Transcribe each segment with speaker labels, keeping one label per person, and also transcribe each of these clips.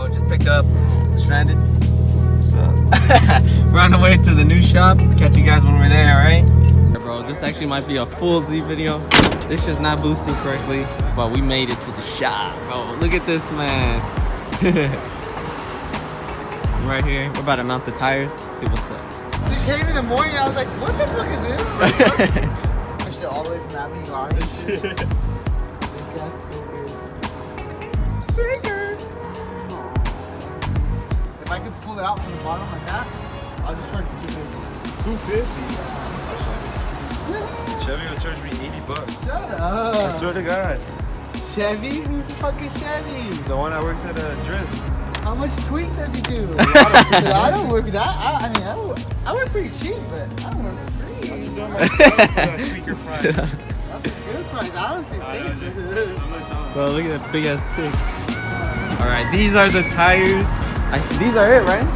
Speaker 1: bro. Just picked up Stranded. What's up? We're on the way to the new shop. Catch you guys when we're there, alright? Bro, this actually might be a full Z video. This is not boosting correctly, but we made it to the shop, bro. Look at this, man. Right here, we're about to mount the tires. See what's up.
Speaker 2: So it came in the morning, I was like, what the fuck is this? I should all the way from Avenue Orange. Stickers. If I could pull it out from the bottom like that, I'll just charge you $250.
Speaker 3: Chevy will charge me $80.
Speaker 2: Shut
Speaker 3: I
Speaker 2: up.
Speaker 3: swear to God.
Speaker 2: Chevy? Who's the fucking Chevy?
Speaker 3: The one that works at Driss.
Speaker 2: How much tweak does he do? I don't work with that. I work pretty cheap, but I don't work for free.
Speaker 3: I'm just doing my stuff for that tweaker price.
Speaker 2: That's a good price. I honestly think
Speaker 1: Bro, look at that big ass thing. Alright, these are the tires. These are it, right?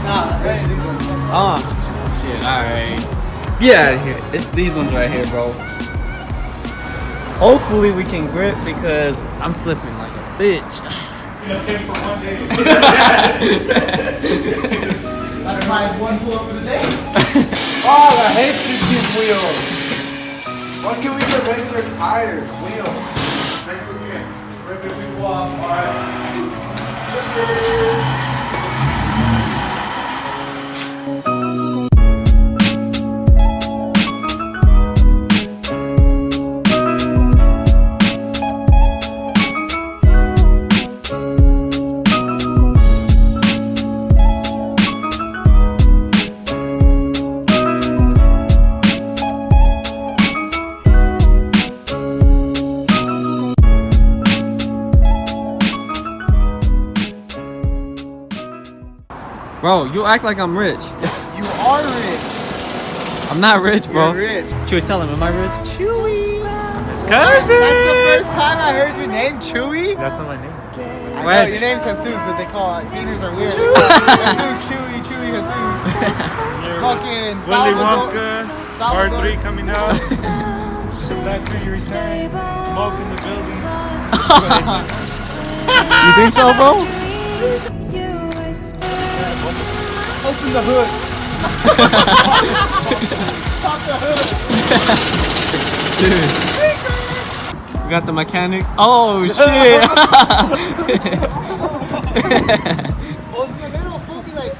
Speaker 2: Nah, these ones.
Speaker 1: Oh, shit, alright. Get out of here. It's these ones right here, bro. Hopefully we can grip because I'm slipping like a bitch.
Speaker 3: Okay, for one day.
Speaker 2: That's my one pull up for the day.
Speaker 3: Oh, I hate these wheels. Why can't we get regular tires? Wheels. Regular wheel off. Alright.
Speaker 1: Bro, you act like I'm rich.
Speaker 2: You are rich.
Speaker 1: I'm not rich, bro.
Speaker 2: You're rich.
Speaker 1: Chewy, tell him, am I rich?
Speaker 2: Chewy.
Speaker 3: His
Speaker 2: That's
Speaker 3: cousin.
Speaker 2: the first time I heard your name, Chewy.
Speaker 3: That's not my name.
Speaker 2: I know,
Speaker 1: Fresh.
Speaker 2: your name's Jesus, but they call it beaners are weird. Jesus, Chewy, Chewy, Jesus. Fucking
Speaker 3: Willy
Speaker 2: Salvador.
Speaker 3: Wonka.
Speaker 2: Salvador.
Speaker 3: Part 3 coming out. Just a Black Beauty return. Smoke in the building.
Speaker 1: You think so, bro?
Speaker 2: Open the hood. Pop the hood.
Speaker 1: Dude. We got the mechanic. Oh, shit.
Speaker 2: Goes in the middle, fool be like,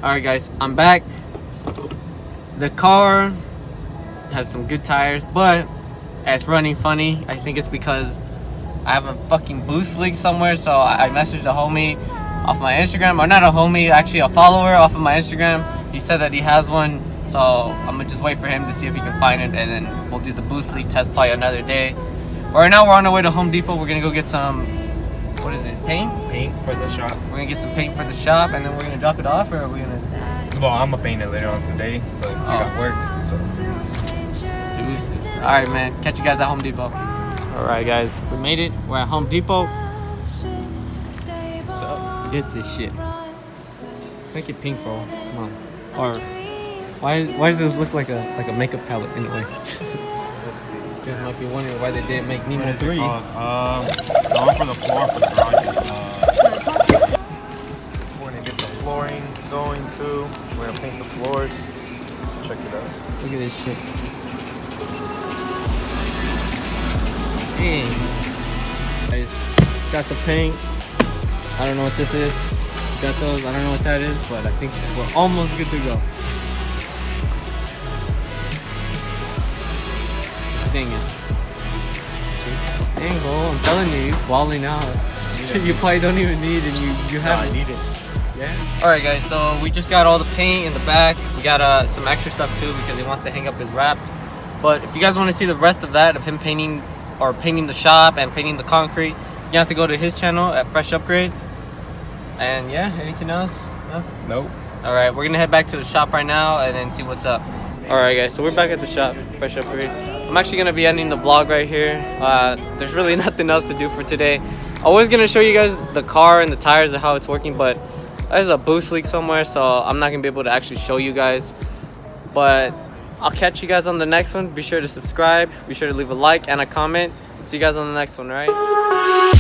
Speaker 1: Alright guys, I'm back. The car has some good tires, but it's running funny. I think it's because I have a fucking boost leak somewhere, so I messaged a homie off my Instagram, or not a homie, actually a follower off of my Instagram. He said that he has one, so I'm gonna just wait for him to see if he can find it, and then we'll do the boost leak test probably another day. Right now we're on our way to Home Depot. We're gonna go get some, what is it, paint?
Speaker 3: Paint for the shop.
Speaker 1: We're gonna get some paint for the shop, and then we're gonna drop it off, or are we gonna...
Speaker 3: Well, I'm gonna paint it later on today, but I got work, so.
Speaker 1: Deuces. Alright, man. Catch you guys at Home Depot. Alright, guys. We made it. We're at Home Depot. So, let's get this shit. Let's make it pink, bro. Come on. Or, why does this look like a makeup palette anyway?
Speaker 3: Let's see.
Speaker 1: You guys might be wondering why they didn't make Nemo 3.
Speaker 3: The one for the floor for the garage is, we're gonna get the flooring going too. We're gonna paint the floors. Check it out.
Speaker 1: Look at this shit. Dang. Guys, got the paint. I don't know what this is. Got those. I don't know what that is, but I think we're almost good to go. Dang it. Dang, bro. I'm telling you, you're balling out. Shit you probably don't even need, and you have
Speaker 3: I need it. Yeah.
Speaker 1: Alright guys, so we just got all the paint in the back. We got some extra stuff too because he wants to hang up his wrap. But if you guys want to see the rest of that, of him painting the shop and painting the concrete, you have to go to his channel at Fresh Upgrade. And yeah, anything else? No?
Speaker 3: Nope.
Speaker 1: Alright, we're gonna head back to the shop right now and then see what's up. Alright guys, so we're back at the shop, Fresh Upgrade. I'm actually gonna be ending the vlog right here. There's really nothing else to do for today. I was gonna show you guys the car and the tires and how it's working, but there's a boost leak somewhere, so I'm not gonna be able to actually show you guys. But I'll catch you guys on the next one. Be sure to subscribe, be sure to leave a like and a comment. See you guys on the next one, right?